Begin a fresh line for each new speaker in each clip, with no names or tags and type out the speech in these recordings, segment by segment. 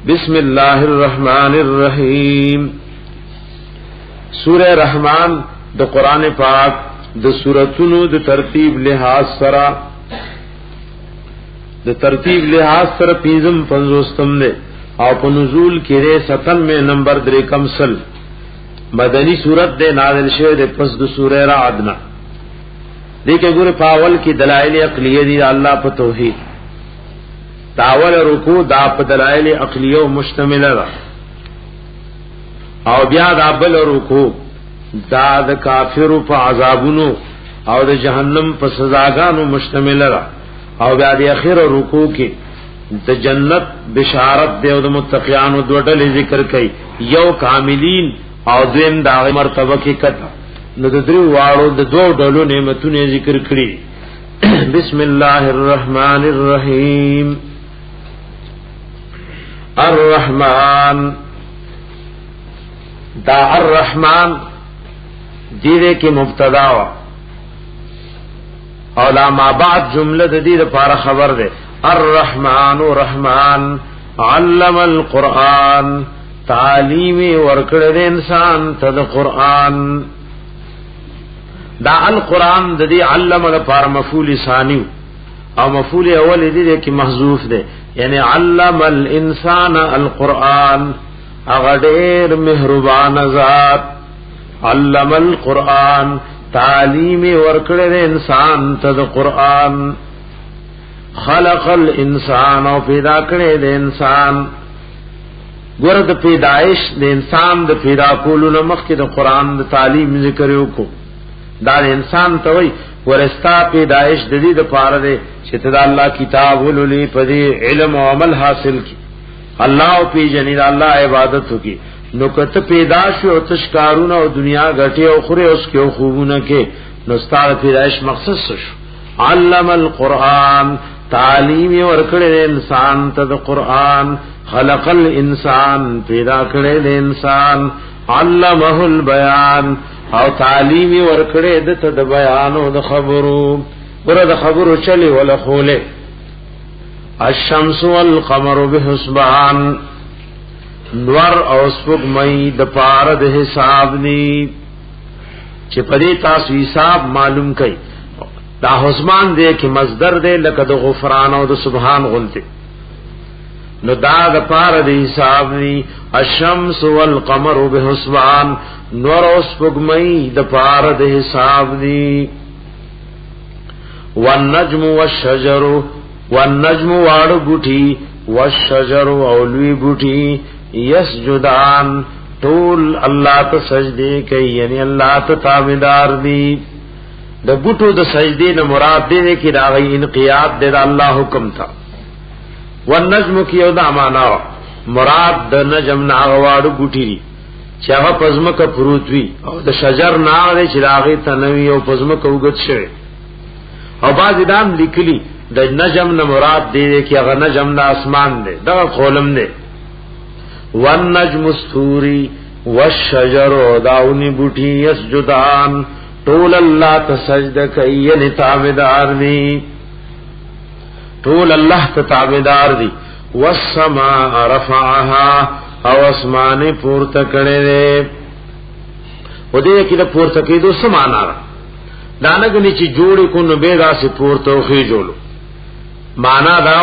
بسم الله الرحمن الرحیم. سورہ رحمان د قران پاک د سوراتونو د ترتیب لحاظ سره پنځم پنځوستم ده او په نزول کې 97 نمبر درې کمسل مدنی سورت ده نازل شوه د پس د سورہ رعد نه. دغه ګوره پاول کې دلایل عقلیه دي الله په توحید. تاول رکوع دا په دلایل عقلیه مشتمل ده او بیا دا بل رکوع دا د کافرو په عذابونو او د جهنم په سزاګانو مشتمل ده او بیا د اخر رکوع کې د جنت بشارت دی او د متقینانو دوټل ذکر کوي یو کاملین او دویم دا مرتبه کې کته نو د درو واړو د دوه ډولو نعمتونه ذکر کړي. بسم الله الرحمن الرحیم. الرحمن دا الرحمن دیره کې مبتدا وا او لا ما بعد جمله د دې لپاره خبر ده. الرحمن رحمان علم القرآن تعلیم ورکړه د انسان ته د قرآن. دا القرآن د دې علم لپاره مفعول ثانی او مفعول اول دې کې محذوف ده یعنی علم الانسان القرآن اغدیر مهربان ذات. علم القرآن تعلیم ورکړه د انسان ته د قرآن. خلق الانسان او پیدا کړه د انسان. ګوره د پیدائش د انسان د پیدا کولو مخکې د قرآن د تعلیم ذکر وکړو. دا انسان ته وای ورستا پیدائش د دې د پاره ده چې ته د الله کتاب ولولې په دې علم او عمل حاصل کی الله او پی جنید الله عبادت وکي نو کته پیدا شو او تشکارونه او دنیا غټي او خوري اوس کې خوبونه کې نو ستاره پیدائش مقصد شو. علم القرآن تعلیم ورکړه انسان ته د قرآن. خلق الانسان پیدا کړه د انسان. علمه البیان او تعلیم ورکړه د ته د بیان او د خبرو ګره د خبرو چلی ولا خوله. الشمس والقمر بحسبان نور او سپوږمۍ د پاره د حساب ني چې پدې تاسو حساب معلوم کړئ. دا حسبان دې کې مصدر دې لکه د غفران او د سبحان غلطه نو دا د پاره د حساب ني. الشمس والقمر بحسبان نور او سپوږمۍ د پاره د حساب ني. والنجم والشجر والنجم واړو بوټي والشجر اولوي بوټي يسجدان طول الله ته سجدي کوي یعنی الله ته تابعدار دي. د بوټو د سجدي نه مراد دې کې راغی انقياد د الله حکم تھا. والنجم کې یو د معنا مراد د نجم نه واړو بوټي چې هغه پزمکه پروت وي او د شجر نه لري چې راغی تنوي او پزمکه وګت شوی او باز دام لیکلی د نجم نه مراد دی چې هغه نجم د اسمان دی دا قولم دی. والنجم السوري والشجر داونی بوټي يسجدان طول الله تسجد کوي یعنی تابعدار دي طول الله ته تابعدار دي. والسماء رفعها او اسمان پورته کړي دي و دې کې د پورته کېدو سمانا دانګنی چې جوړې کو نو به راسه پورته خو جوړو معنا دا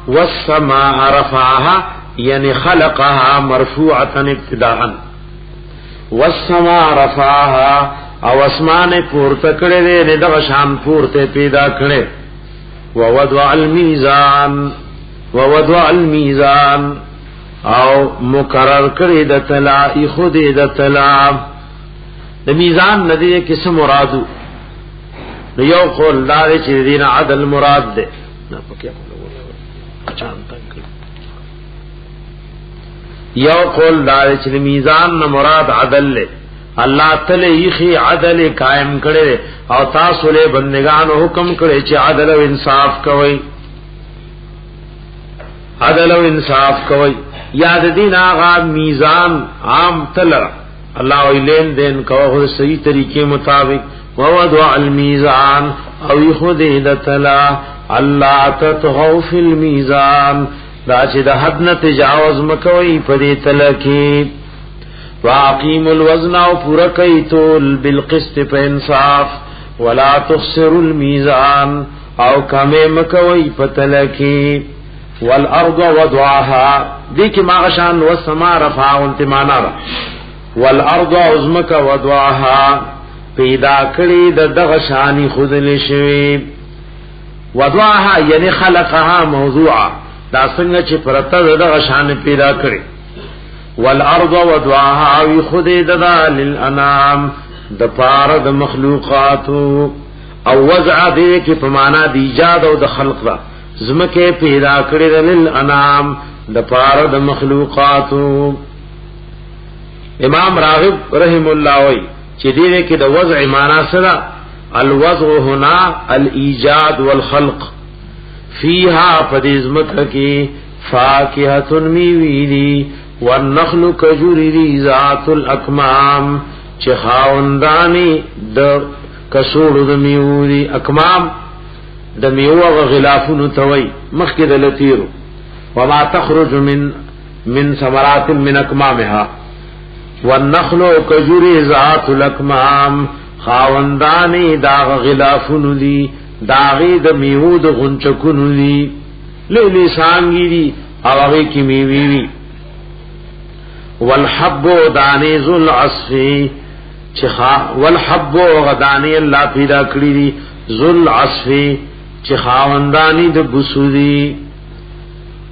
والسماء رفعها یعنی خلقها مرفوعه ابتداء. والسماء رفعها او اسمان پورته کړي دي دغه شان پورته پیدا کړي. ووضع الميزان او مقرر کړي د طلا خود د طلا د میزان ندی کیسه مرادو نو یو قول دار چې دین عدل مراد ده نه پکې یو قول دار چې میزان نه مراد عدل له الله تعالی یې عدل قائم کړي او تاسو له بندگانو حکم کړي چې عدل او انصاف کوي. عدل او انصاف کوي یاد دین آغا میزان عام تلر اللہ وی لین دین کوئی صحیح طریقے مطابق ووضع الميزان او خود د تلا الله تطغوا في الميزان دا چې د حد نه تجاوز مکوئ په دې تله کې واقیم الوزن او پورا کوي تول بالقسط په انصاف ولا تخسروا الميزان او کمه مکوئ په تله کې والارض وضعها دې کې ماغشان والسما رفع انتمانا والارض عظمک وضعها پیدا کړی د دغه شانی خودل شوی وضعها یعنی خلقها موضوعا دا څنګه چې پرته دغه شان پیدا کړی والارض وضعها وی خود ددا للانام د پار د مخلوقات او وضع دې کې په معنا د ایجاد او د خلق دا زمکه پیدا کړی د للانام د پار د مخلوقات امام راغب رحم الله وی چې دې کې د وضع معنا سره الوضع هنا الایجاد والخلق فيها فدزمک کی فاکهه میوی والنخل کجوری ذات الاکمام چې خاوندانی د کسوړو د میوی اکمام د میوه غلافونو توي مخکې د لتیرو وما تخرج من ثمرات من اکمامها والنخل کجوری ذات الاکمام خاوندانی داغ غلافونو دی داغی د میوه د غنچکونو دی لیلی سانگی دی او اغی کی میوی وی والحب دانی ذل عصفی والحب غدانی اللہ پیدا کری دی ذل عصفی چی خاوندانی د بسو دی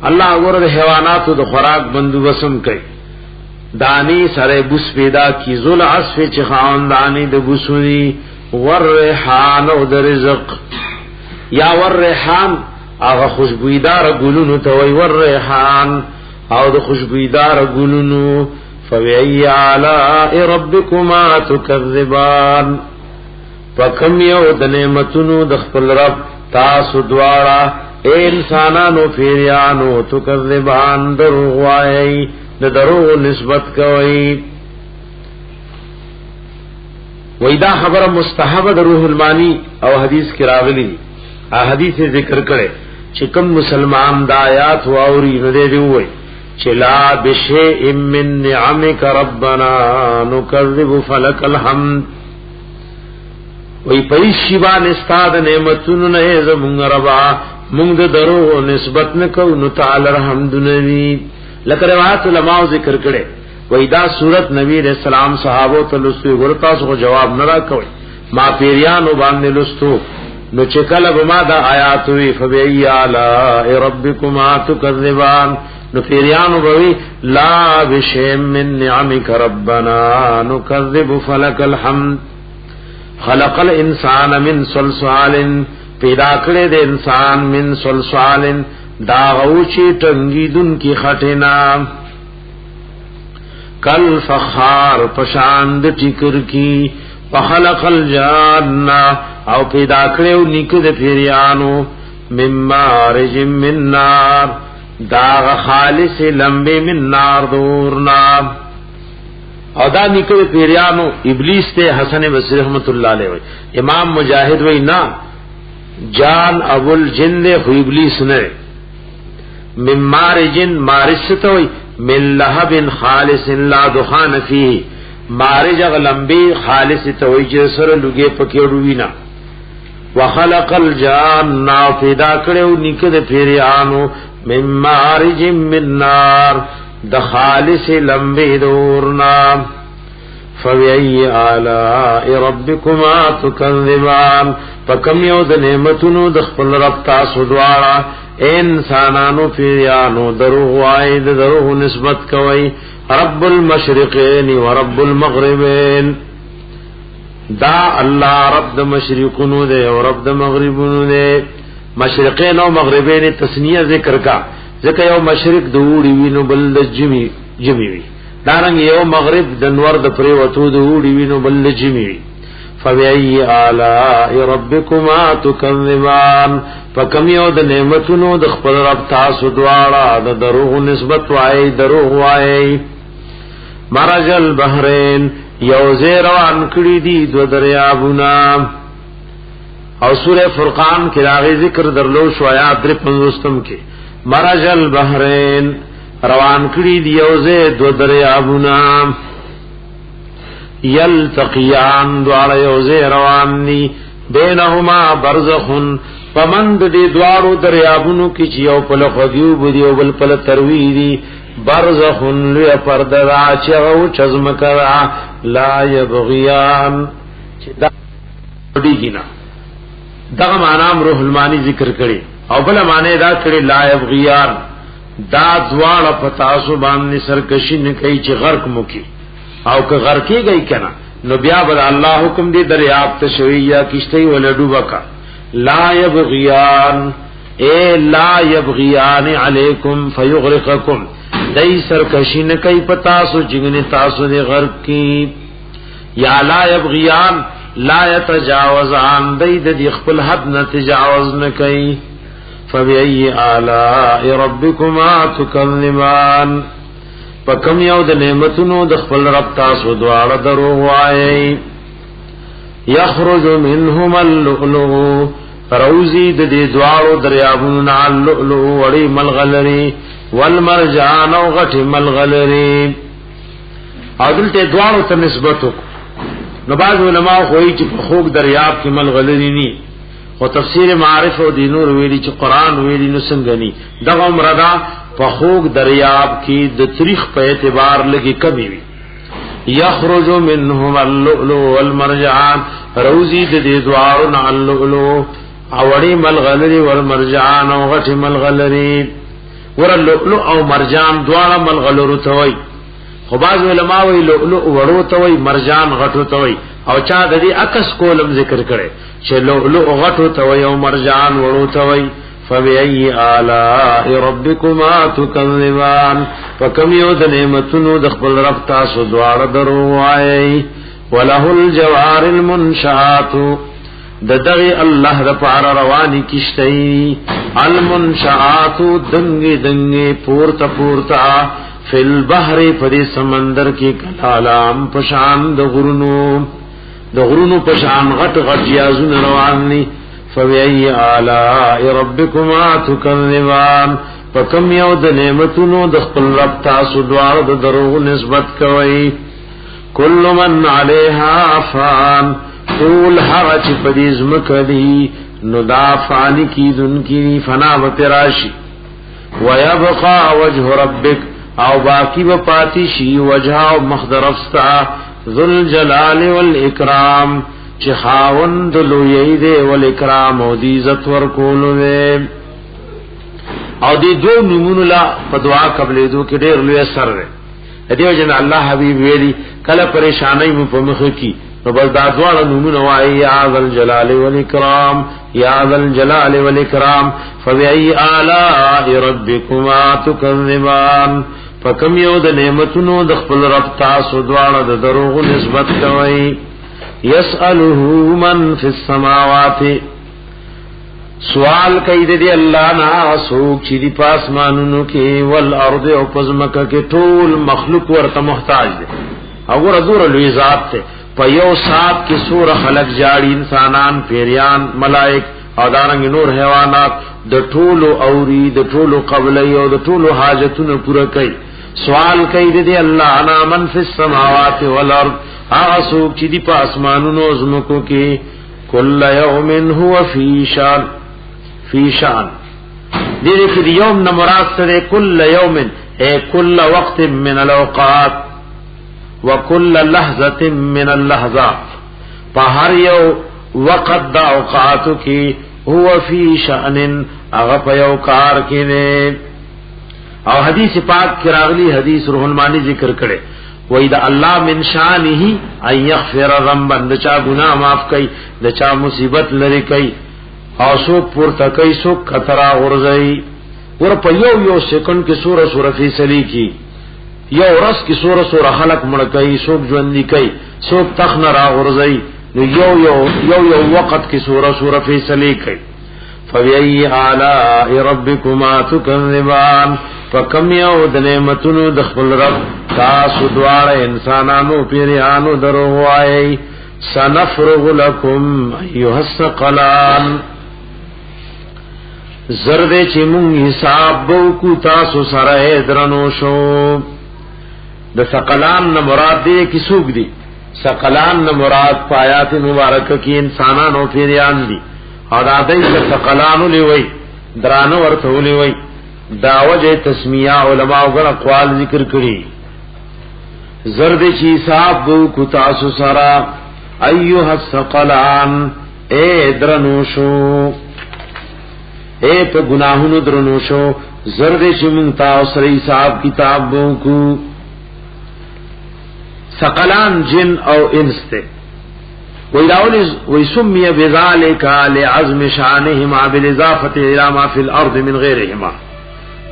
اللہ ورد حیواناتو د خوراک بندوبسم کئی دانی سره بوس پیدا کی ذل عصف چ خاندانی د بوسوی ورریحان او د رزق یا ورریحان هغه خوشبویدار ګلونو ته وی ورریحان او د خوشبویدار ګلونو فوی علی ربکما تکذبان فکم یو د نعمتونو د خپل رب تاسو دواړه انسانانو پیریانو تکذبان دروغ وایي د دروغ نسبت کوي وېدا خبره مستحب د روح المانی او حدیث کې راغلي حدیث ذکر کړي چې کوم مسلمان د آیات او اوري نه دی وي چې لا بشیء من نعمک ربنا نکذب فلک الحمد وې پېښې باندې ستاد نعمتونو نه زمونږ ربا مونږ د دروغ نسبت نه کوو نو تعالی الحمد نبی لکه روایت علماء ذکر کړي وای دا صورت نبی رسول الله صحابه ته لستو ورتا سو جواب نه راکوي ما پیریانو باندې لستو نو چې کله به ما دا آیات وی فبای اعلی ربکما تکذبان نو پیریانو به لا بشیء من نعمک ربنا نکذب فلک الحمد خلق الانسان من صلصال پیدا کړی د انسان من صلصال دا غوچی ټنګیدون کی خټینا کل فخار پشاند ټیکر کی فخلق الجان او پیدا کړو نیکه د پیریانو مما رج من نار دا خالص لمبه من نار دورنا او دا نیکه د پیریانو ابلیس ته حسن بصری رحمت الله علیه امام مجاہد وی نا جان ابو الجن خو ابلیس نه من مارجن مارستوي من لهب خالص لا دخان فيه مارج غلمبي خالص توي جسر لګي پکېړو وینا وخلق الجان پیدا کړو نکد پیریانو من مارج من نار د خالص لمبي دورنا فبأي آلاء ربكما تكذبان فكم یو د نعمتونو د خپل رب تاسو دواړه انسانانو پیریانو دروغ وای د دروغ نسبت کوي رب المشرقین و رب المغربین دا الله رب د مشرقونو دی او رب د مغربونو دی مشرقین او مغربین تسنیه ذکر کا ځکه یو مشرق د وړي وینو بل د جمی وی دارنګ یو مغرب د نور د پریوتو د وړي وینو بل د جمی وی فبأي آلاء ربكما تكذبان فكم یو د نعمتونو د خپل رب تاسو دواړه د دروغ نسبت وای دروغ وای مرج البحرین یو زیروان کړي دي دو دریابونه او سوره فرقان کې راغی ذکر درلو شو آیات 53 کې مرج البحرین روان کړي دی یوزه دو دریابونه یلتقیان دوار یوزه روان دی بینهما برزخن پمند دی دوارو دریابونو کی چیو پل خدیو بدیو بل پل تروی دی برزخن لوی پردرا چغو چزمکرا لا یبغیان دیگینا دغه معنی روح المانی ذکر کړي او بل معنی دا کړي لا یبغیان دا دوار پتاسو باندې سرکشی نه کوي چې غرق مکی او که غرقی گئی کنا نو بیا بل الله حکم دی دریاب ته شوی یا کشتی ولډو بکا لا یبغیان اے لا یبغیان علیکم فیغرقکم دای سرکشی نه کوي پتا سو جنګ تاسو دې غرق کی یا لا یبغیان لا یتجاوزان دای د خپل حد نه تجاوز نه کوي فبأي آلاء ربكما تكذبان پکم یو د نعمتونو د خپل رب تاسو دواړه درو وایي یخرج منهما اللؤلؤ روزی د دې دواړو دریابونو اللؤلؤ وړي ملغلري والمرجان او غټ ملغلري عدل ته دواړو ته نسبت نو بعض علماء خوې چې په خوګ دریاب کې ملغلري ني او تفسیر معارف او دینور ویلي چې قران ویلي نو څنګه ني دغه مردا فخوق دریاب کی د تاریخ په اعتبار لګي کمی وی یخرج منهم اللؤلؤ والمرجان روزی د دې دوارو نه اللؤلؤ اوړي ملغلري والمرجان او غټ ملغلري ور اللؤلؤ او مرجان دواړه ملغلرو ته وای خو باز علماء وی لؤلؤ ورو ته وای مرجان غټو ته وای او چا د دې عکس کولم ذکر کړي چې لؤلؤ غټو ته وای او مرجان ورو ته وای فبأي آلاء ربكما تكذبان فكم يود نعمتونو د خپل رب تاسو دواړه درو وایي وله الجوار المنشآت دغه الله د پار رواني کیشتي المنشآت دنګي پورته پورته فل بحر پدې سمندر کې کلام پشان د غرونو پشان غټ غټ یازون روان ني فبأي آلاء ربكما تكذبان فكم يود نعمتونو د خپل رب تاسو دواړه د دروغ نسبت کوي كل من عليها فان طول هغه چې پدې زمکدي نو دا فانی کی دن کی فنا و تراشی ويبقى وجه ربك او باقی و پاتی شي وجه او مخدرفستا ذل جلال والاکرام چې خاوند لوی دی ول اکرام او دی عزت ورکول وی او دی دو نمونه لا په دعا قبل دو کې ډېر لوی اثر دی دیو جن الله حبیب ویلی کله پریشانای مو په مخ کې نو بل دا دواړه نمونه وایي یا ذل جلال والاکرام یا ذل جلال والاکرام فبأي آلاء ربكما تكذبان فکم یو د نعمتونو د خپل رب تاسو دواړه د دروغ نسبت کوي یسأله من فی السماوات سوال کوي د الله نه سوک چې د پاسمانونو کې والارض او پزمکه کې ټول مخلوق ورته محتاج دي او حضور لوی ذات ته په یو سات کې سور خلق جاړي انسانان پیریان ملائک او دارنګ نور حیوانات د ټولو اوري د ټولو قبلي او د ټولو حاجتونو پوره کوي سوال کوي د الله انا من فی السماوات والارض آسوک چی دی پا اسمانونو زمکو کی کل یوم هو فی شان دیدے کہ دی یوم نمراد سرے کل یوم اے کل وقت من الاوقات وکل لحظت من اللحظات پا ہر یو وقت دا اوقاتو کی هو فی شان اغپ یو کار کی نے او حدیث پاک کراغلی حدیث روح المانی ذکر کرے وَإِذَا اللَّهُ مِنْ شَانِهِ أَن يَغْفِرَ ذَنبًا دچا گناہ معاف کئی دچا مصیبت لری کئی او سوک پورتا کئی سوک خطرہ غرزئی ور په یو سیکنڈ کی سورہ فیصلی کی یو رس کی سورہ خلق مړ کئی سوک ژوندۍ کئی سوک تخن را غرزئی یو وقت کی سورہ فیصلی کئی فبأي آلاء ربكما تكذبان فكم یو د نعمتونو د خپل رب تاسو دواړه انسانانو پیریانو درو وایي سنفرغ لكم ايها الثقلان زرد چې مونږ حساب بو کو تاسو سره درنو شو. د ثقلان نه مراد دې کی سوق دي؟ ثقلان نه مراد آیات مبارکه کې انسانان او پیریان دي. او دا دې ثقلان لوي درانه ورته ولوي. دا وجه تسمیه علماء وګړه اقوال ذکر کړي. زرد چې حساب بو کو تاسو سره ایها الثقلان اے درنو شو، اے په گناہونو درنو شو. زرد چې مونږ تاسو سره حساب کتاب بو کو. ثقلان جن او انس ته ويسمي بذلك لعزم شانهما بالاضافه الى ما في الارض من غيرهما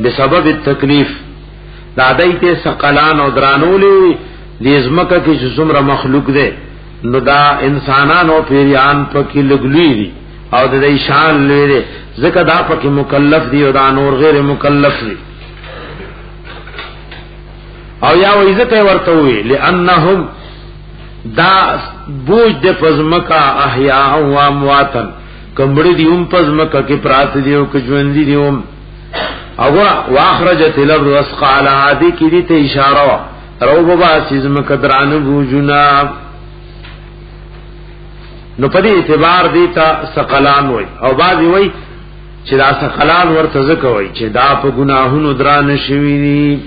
بسبب التکلیف. دا دایته ثقلان او درانولې دې زمکه کې چې څومره مخلوق ده نو دا انسانان او پیریان پکې لګلې دي او د دې شان لري ځکه دا پکې مکلف دي او دا نور غیر مکلف دي. او یا عزت ورته وي لانهم دا بوج د پزمکا احیاء و امواتن کمبړي دی پزمکا کې پرات دی او کژوند دی او واخرجت الارض واسقالها هذه کې دي ته اشاره رو بابا سیزم قدران بوجنا. نو پدې اعتبار دیتا ثقلان وای او بعضی وای چې دا ثقلان ورته ځکوي چې دا په گناهونو درانه شوی دي،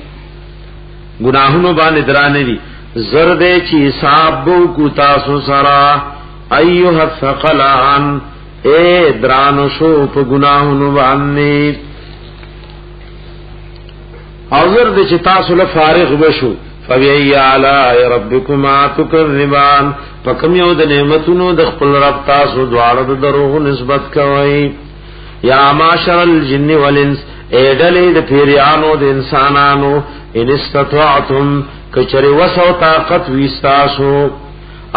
گناہونو باندې درانه دي. زرد چې حساب بو کو تاسو سرا ایها الثقلان اے درانو شو په گناہونو باندې. او زرد چې تاسو له فارغ بشو فبأي آلاء ربكما تكذبان فكم یو د نعمتونو د خپل رب تاسو دواړو د دروغ نسبت کوي. یا معاشر الجن والانس ایدلې د پیریانو د انسانانو ان استطعتم کچری وسو طاقت وستاسو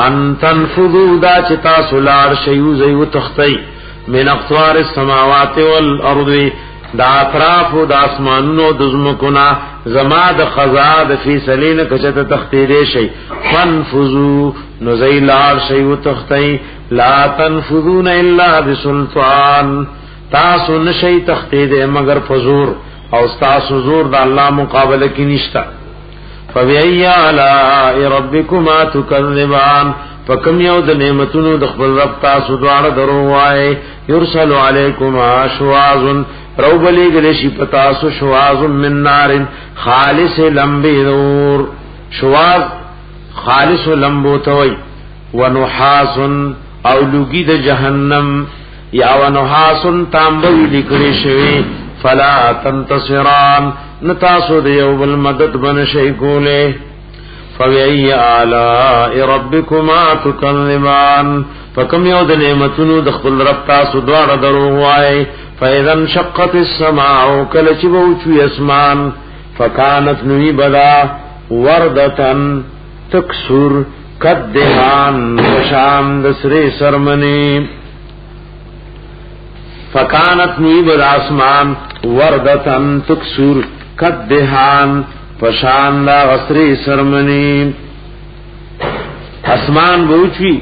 ان تنفذوا دا چې تاسو لار شیو زیو تختی من اقطار السماوات والارض دا اطراف د اسمانونو د زمکونا زما د خزا د فیصلین کچته تختی دی شي فنفذوا نزی لار شیو تختی لا تنفذون الا بسلطان تاسو نشی تختی دی مگر فزور او تاسو زور د الله مقابله کې نشتا. فبأي آلاء ربكما تكذبان فكم یو د نعمتونو د خپل رب تاسو دواړه درو وای. يرسل عليكما شواظ رو بلی گلی شی پتاسو شواظ من نار خالص لمبی نور. شواظ خالص لمبو توي ونحاس او لوگی د جهنم یا ونحاس تامبوی لکلی شوی فلا تنتصران نتاسو دیو بالمدد بنشی کولے. فبأي آلاء ربكما تكذبان فكم یو د نعمتونو د خپل رب تاسو دواړه درو وای. فاذا انشقت السماء کل چې وچوي اسمان فكانت نوی بدا وردتن تکسر قدهان وشام دسری سرمنی. فكانت نوی بدا اسمان وردتن تکسر قدهان پشان دا غسری سرمنی. اسمان بوچوي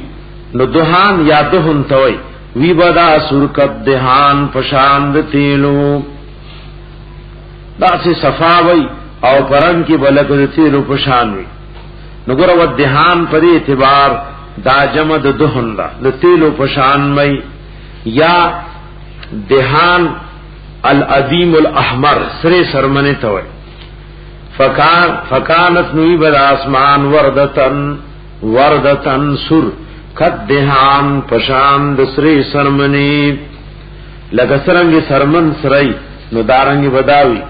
نو دهان یا دهن توي وی بدا سرکت دهان پشاند تیلو دا سی صفاوی او پرن کی بلکد تیلو پشانوی. نگور و دهان پر اعتبار دا جمع د دهن دا د تیلو پشانوی یا دهان الادیم الاحمر سر سرمنی توی. فکانت نوی بدا اسمان وردتن سر قد دهان پشان دسری سرمنی لگا سرنگی سرمن سرائی ندارنگی بداوی.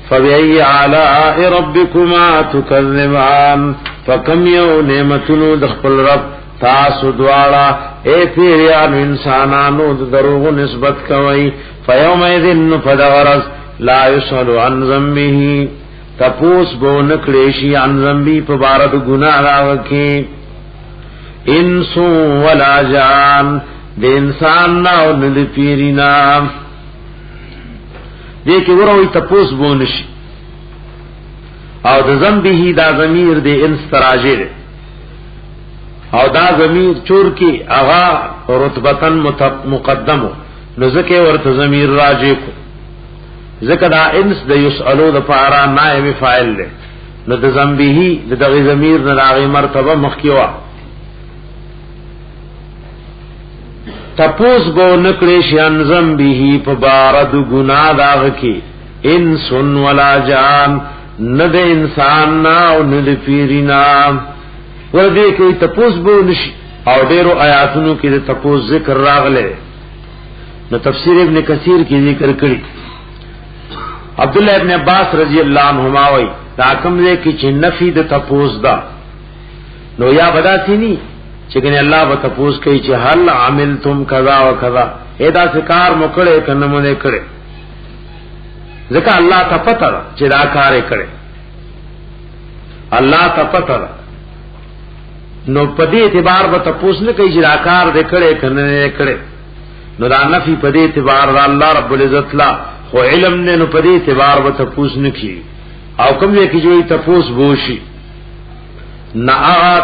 فبأي آلاء ربكما تكذبان فکم یو نعمتونو دخپل رب تاسو دواړه اے پیریانو انسانانو دروغ نسبت کوي. فیومئذ فدغرز لا يسأل عن ذنبه تپوس بو نکلیشی عن ذنبی پبارد گناہ راوکی. انسو ولا جان د انسان نا او د پیرینا دې کې وروي تپوس بونشي او د ذنبه دا ضمیر د انس تراجر او دا ضمیر چور کې اغا رتبتن مقدمو نو ذکر ورته ضمیر راجع کو ذکر دا انس د یسالو د پارا نائب فاعل له نو د ذنبه د دغه ضمیر نه راغی مرتبه مخکیوا تپوس بو نکړي شان ذنبه په بارد ګنا داغ کی انس ولا جان نه د انسان نا او نه د پیرینا ور دې کوي تپوس بو نشي او ډیرو آیاتونو کې د تپوس ذکر راغله نو تفسیر ابن کثیر کې ذکر کړی عبد الله ابن عباس رضی الله عنهما وی دا کوم دې کې چې نفي د تپوس دا نو یا بدا سینی چې کنه الله به تپوس کوي چې هل عملتم کذا وکذا ادا ذکر مکړه کنه مونږ کړه ځکه الله ته پته چې دا کار کړي الله ته پته نو په دې اعتبار به تپوس نه کوي چې دا کار دې کړي کنه کړي نو دا نفي په دې اعتبار الله رب العزت لا خو علم نه نو په دې اعتبار به تپوس نه کوي او کوم یې کې جوړي تپوس بوشي نا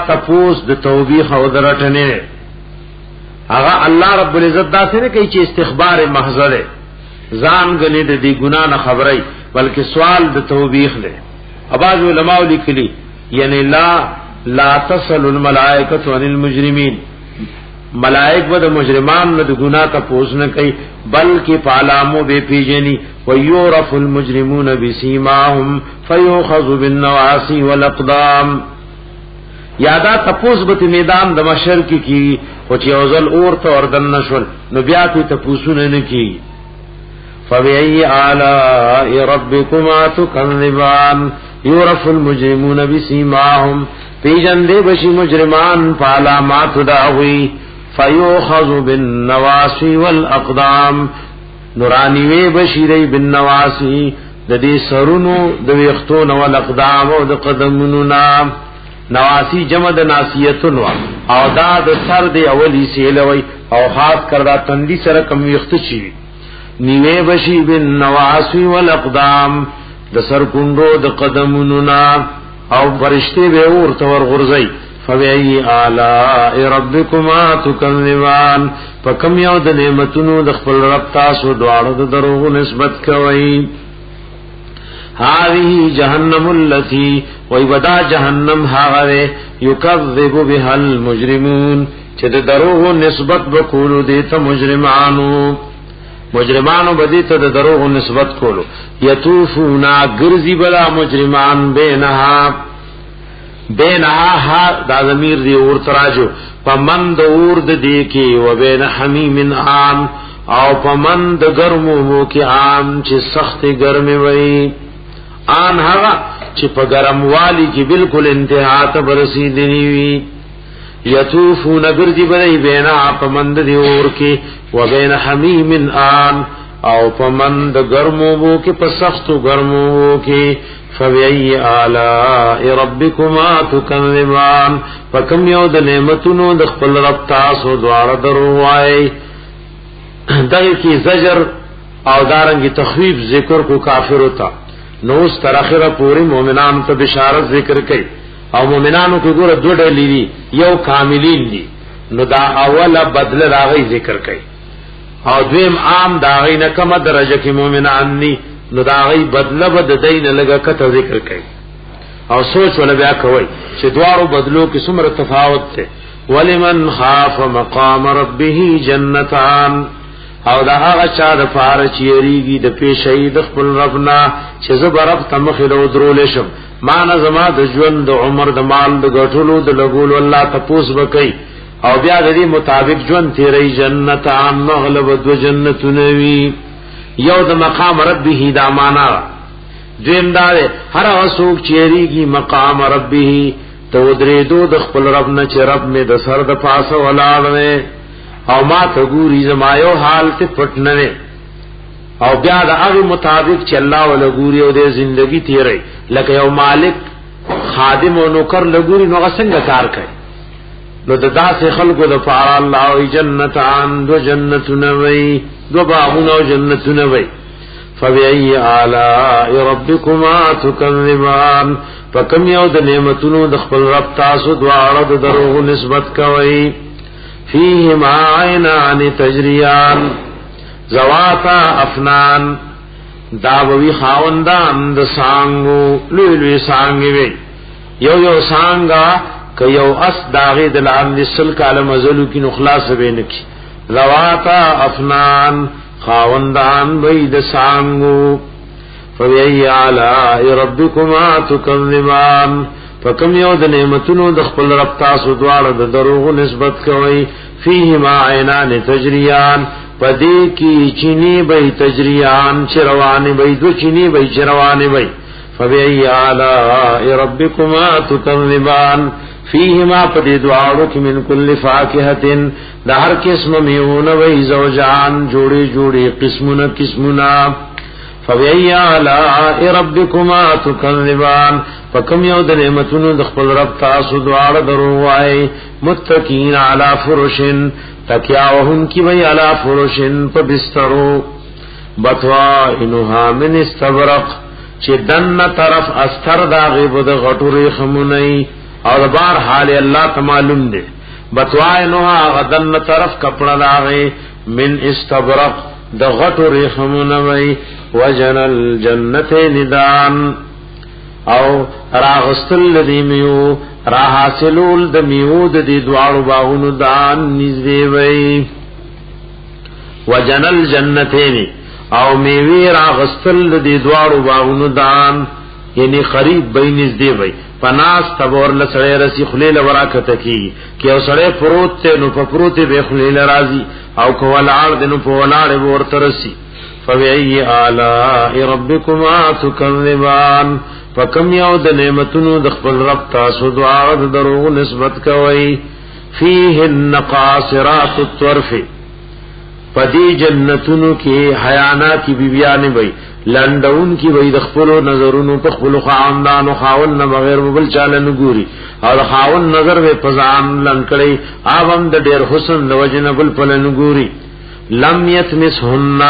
تپوس د توبېخ او درټنه هغه الله رب العزت دا څنګه کوي چې استخبار محض ده ځان غني د دې ګنا نه خبري بلکې سوال د توبېخ له اباظ علماء لیکلي یعنی لا تصل الملائکه عن المجرمین ملائک و د مجرمان نه د ګنا ته پوښ نه کوي بلکې پالامو به پیجنی ويعرف المجرمون بسيماهم فيؤخذ بالنواصي والاقدام یادا تپوس به میدان د مشر کی او چې اوزل اور ته وردن نشول نو بیا ته تپوسونه نه کی فبأي آلاء ربكما تكذبان يعرف المجرمون بسيماهم پیجن دے بشی مجرمان پالامات داوی فیوخذ بالنواسی والاقدام نورانی وی بشیری بالنواسی د دې سرونو د ویختون والاقدام او د قدمونو نام نواسی جمع د ناسیتون او دا د سر دی اولی سیلوی او خاص کردا تندی سره کم ویخت چی نیوی بشی بالنواسی والاقدام د سر کندو د قدمونو نام او فرشتے بے اور تور غرزی فبئی آلاء ربکما تکذبان فکم یو د نعمتونو د خپل رب تاسو دواړو د دروغ نسبت کوي هذه جهنم التي ويبدا جهنم هاغه يكذب بها المجرمون چې د دروغ نسبت وکولو دي ته مجرمانو بدی ته د دروغ نسبت کولو یطوفونا غرزی بلا مجرمان بینها دا ضمیر دی اور تراجو پمند اور د دی کی و بین حمیم عام او پمند گرمو مو کی عام چې سخت گرمی وئی آن هغه چې په گرم والی کی بالکل انتها ته برسیدنی وی یطوفون غرزی بلا بینها پمند دی اور کی و بین حمیم آن او پمند گرمو مو کی په سخت گرمو مو کی فبأي آلاء ربكما تكذبان فكم یو د نعمتونو د خپل رب تاسو دواړه دروای دغه کی زجر او دارنګ تخویف ذکر کو کافر ہوتا نو اس تراخره پوری مؤمنانو ته بشارت ذکر کړي او مؤمنانو کې ګوره دوه ډلې دي یو کاملین دي نو دا اوله بدل راغی ذکر کړي او دویم عام داغی نه کومه درجه کې مؤمنان دي نو دا غي بدله بد دین لګه کته ذکر کوي او سوچ ولا بیا کوي چې دوارو بدلو کې څومره تفاوت ده ولمن خاف مقام ربه جنتان او دا هغه چا د فار چیریږي د پیشې د خپل ربنا چې زبرب تمخلو درول شم مان زما د ژوند د عمر د مال د غټلو د لګول الله تپوس وکي او بیا د دې مطابق ژوند تیرې جنتان مغلب دو جنتونه وی یو د مقام ربه دا معنا دیم دار هر وسوک چیریږي مقام ربه تو درې دو د خپل رب نه چې رب می د سر د پاسه ولاړ او ما ته ګوري زما یو حال ته پټنه او بیا د هغه مطابق چې الله ول ګوري او د ژوندۍ تیرې لکه یو مالک خادم او نوکر لګوري نو څنګه کار کوي نو د داسې خلقو د فار الله او جنتان دو جنتونه وي دو باغونه او جنتونه وي فبأي آلاء ربكما تكذبان فكم یو د نعمتونو د خپل رب تاسو دواړه د دروغ نسبت کوي فيهما عينان تجريان زواتا افنان داوی خاوندان د سانگو لوی سانگی وی یو سانگا که یو اس داغی دلان دی سل کال مزلو کی نخلاص بینکی زواتا افنان خاوندان بید سانگو فبئی آلائی ربکما تکذبان فکم یو د نعمتونو د خپل رب تاسو دواړه د دروغ نسبت کوي فیهما عینان تجریان پدې کی چینی بې تجریان چروانه بې دو چینی بې چروانه بې فبئی آلائی ربکما تکذبان فیهما پدې دواړو کې من کل فاکهه د هر قسم میوه وې زوجان جوړي جوړي قسمونه فبئی آلائی ربکما تکذبان فکم یو د نعمتونو د خپل رب تاسو دواړه درو وای متکین علی فرشن تکیاوهم کی وی علی فرشن په بسترو بتوا انها من استبرق چې دنه طرف استر دا غیب د غټوري خمونی او بار حال الله تعالی دی بتوا انها غدن طرف کپڑا لاغه من استبرق د غټوري خمونی وجنل جنته ندان او راغستل لدی میو را حاصلول د میو د دی دوارو باغونو دان نزدی وی وجنل جنتین او میوی راغستل لدی دوارو باغونو دان یعنی قریب بی نزدی وی پناس تبور لسڑے رسی خلیل وراکت کی کہ او سڑے پروت تے نو پروت بے خلیل رازی او کوالار دنو پوالار بورترسی فبئی آلائی ربکما تکذبان فکم یو د نعمتونو د خپل رب تاسو دعا د دروغ نسبت کوي فیهن قاصرات الطرف پدی جنتونو کې حیانات بیبیان وي لندون کې وي د خپل نظرونو په خپل خاندان او خاون نه بغیر بل چاله نګوري او خاون نظر به پزان لنکړي اوم د ډیر حسن د وجنبل په نګوري لم یتمسهن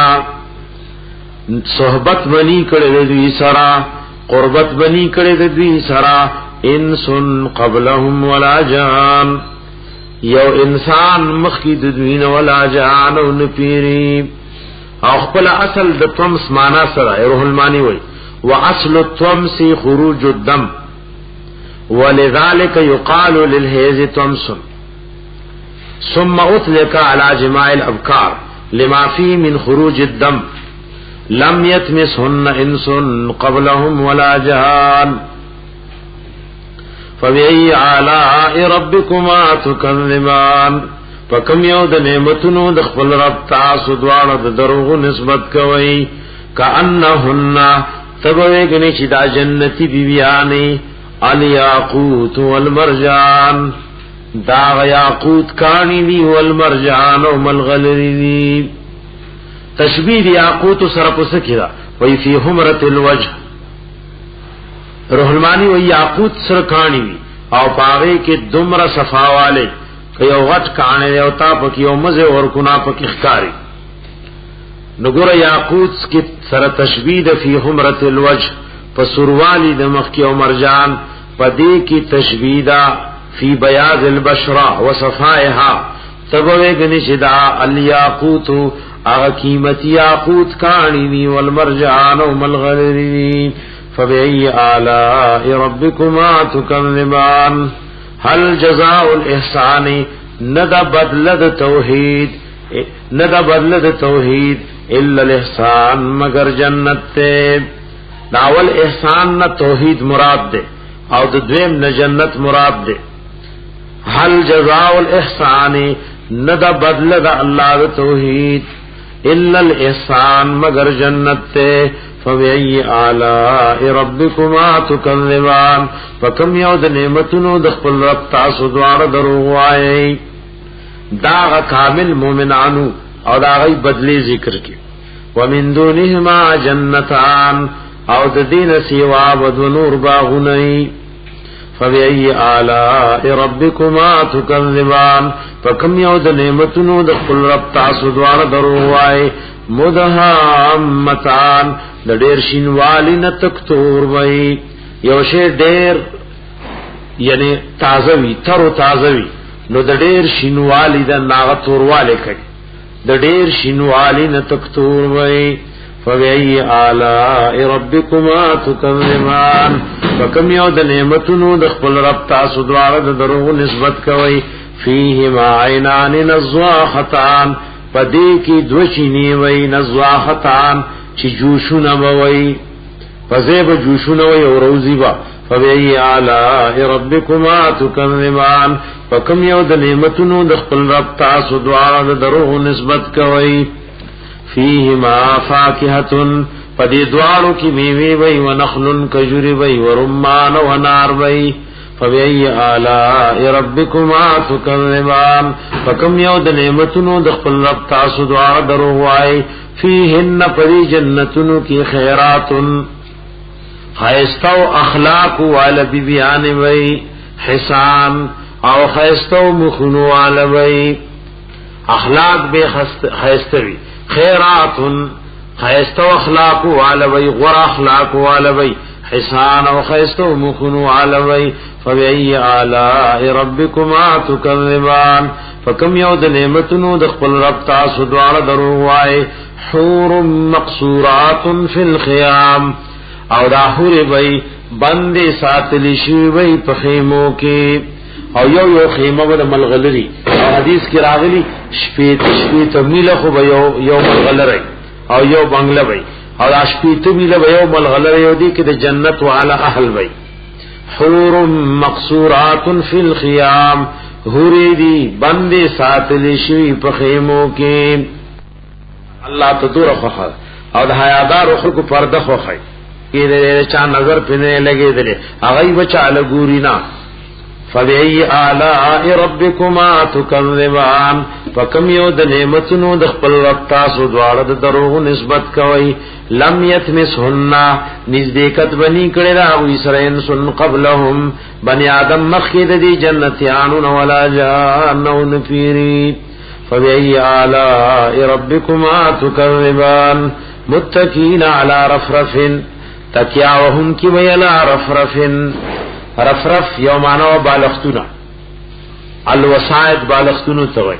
صحبت بنی کړي دوی سرا قربت بنی کړي د دوی سرا انسن قبلهم ولا جان یو انسان مخکی د دوی نه ولا جان او نپیری او خپل اصل د طمس معنا سره روح المانی وای واصل الطمس خروج الدم ولذلك يقال للهيز طمس ثم اطلق على جماع الابكار لما فيه من خروج الدم لم يتمسهن انس قبلهم ولا جان فبأي آلاء ربكما تكذبان فکم یو د نعمتونو د خپل رب تاسو دواړه د دروغ نسبت کوي کأنهن تبویګنی چې دا جنتی بیبیانی الیاقوت والمرجان دا یاقوت کانی دی والمرجان او ملغلری دی تشبیه یاقوت سره پس کیدا وی فی حمرۃ الوجه روح المانی وی یاقوت سره کانی وی او پاغه کې دمر صفاواله یو غټ کانه یو تا پکې یو مزه اور کنا پکې ښکاری نګور یاقوت کې سره تشبیه فی حمرۃ الوجه فسروالی د مخ کې او مرجان پدې کې تشبیه فی بیاض البشرہ وصفائها تبوی گنی شدا الیاقوت اغا قیمتی یاقوت کانی دی والمرجان وملغلری فبئی آلاء ربکما تکذبان هل جزاء الاحسان ندى بدلد توحید الا الاحسان مگر جنت تے داول احسان نہ توحید مراد دے او د دویم نہ جنت مراد دے هل جزاء الاحسان ندى بدلد اللہ توحید الا الاحسان مگر جنت تے فبأي آلاء ربكما تكذبان فكم یو د نعمتونو د خپل رب تاسو دوار دروغ وایي دا کامل مومنانو او دا غي بدلی ذکر کی ومن دونهما جنتان او د دین سیوا ود نور باغونی فبأي آلاء ربكما تكذبان فكم یو د نعمتونو د خپل رب تاسو دوار دروغ وایي مدهامتان د ډیر شینوالی نه تکتور وای یو شی ډیر یعنی تازه وی تر تازه وی نو د ډیر شینوالی د ناغه تورواله کوي د ډیر شینوالی نه تکتور وای فبأي آلاء ربكما تكذبان فكم یو د نعمتونو د خپل رب تاسو دواړه د دروغ نسبت کوي فيهما عينان نضاختان پدې کې دوچینی وای نضاختان چې جوشونه وای فزيب جوشونه وای او روزي با فبأي آلاء ربكما تكذبان فكم یو د نعمتونو د خپل رب تاسو دواړه د دروغ نسبت کوي فيهما فاكهة پدې دوارو کې میوه وي ونخل کجوري وي ورمان ونار وي فبأي آلاء ربكما تكذبان فكم یو د نعمتونو د خپل رب تاسو دواړه درو وای فيهن پدې جنتونو کې خیرات خیستو اخلاق وال بیان وي حسان او خیستو مخنو وال وي اخلاق به خیستوي خیرات خیستو اخلاق والوی غر اخلاق والوی حسان و خیستو مخنو والوی فبأي آلاء ربكما تكذبان فکم یو د نعمتونو د خپل رب تاسو دواړه درو وای حور مقصورات فی الخيام او دا حور وی بندې ساتلی شي وی په خیمو کې او یو خیمه ول ملغلری او حدیث کې راغلی شپې میله خو به یو ملغلری او یو بنگله وي او شپې میله به یو ملغلری یو دی کې د جنت والا اهل وي حور مقصورات فی الخيام حوری دی بندې ساتل شي په خیمو کې الله تدور خو او د حیادار خلکو پرده خو خي کې چا نظر پنه لګېدل هغه بچا لګورینا فبأي آلاء ربكما تكذبان فكم یو د نعمتونو د خپل رب تاسو دواړه د دروغ نسبت کوي لم يتمسهن نزدېکت بني کړه دا وی سره انسن قبلهم بني آدم مخید دي جنتيانو ولا جانون فيري فبأي آلاء ربكما تكذبان متكئين على رفرف تکیاوهم کی ویلا رفرفن رفرف یو معنی بالختونه الوسائد بالختونه توي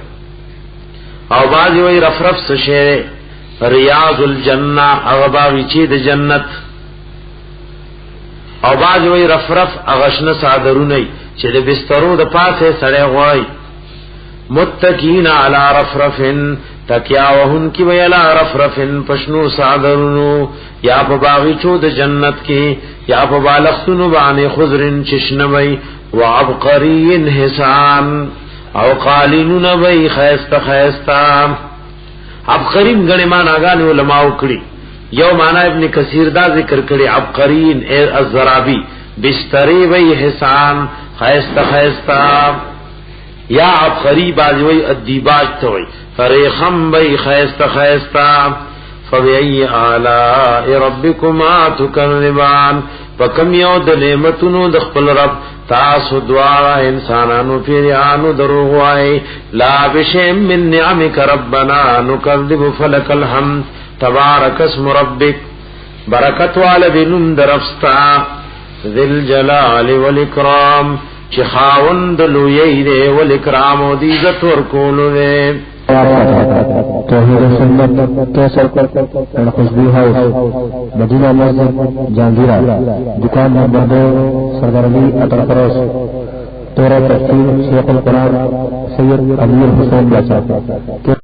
او بعضی وی رفرف څه شی ریاض الجنه او باوی چې د جنت او بعضی وی رفرف اغشنه صادرونه چې د بسترو د پاسه سړی غوي متکین علی رفرفن تکیاوهن کی ویلا رفرفن پشنو صادرونو یا په باغچو د جنت کې یا په بالختونو باندې خضرن چشنوي وعبقری حسان او قالینون وی خیستا خیستا عبقرین غنی معناګان علماء کړي یو معنا ابن کثیر دا ذکر کړي عبقرین الزرابی بستری وی حسان خیستا خیستا یا عبقری بازی وی ادیباج توي فریخم وی خیستا خیستا فبأي آلاء ربكما تكذبان فكم یو د نعمتونو د خپل رب تاسو دواړه انسانانو پیرانو دروغ وای لا بشم من نعمك ربنا نكذب فلك الحمد تبارك اسم ربك برکت والدینم درفستا ذل جلال والاکرام چې خاوند لوی دی والاکرام او د عزت ورکول دی توحید سنت کیسر خوشبو ہاؤس مدینہ مسجد جہانگیرہ دکان نمبر 2 سردار علی اطر فروز تورہ تفسیر شیخ القرآن سید امیر حسین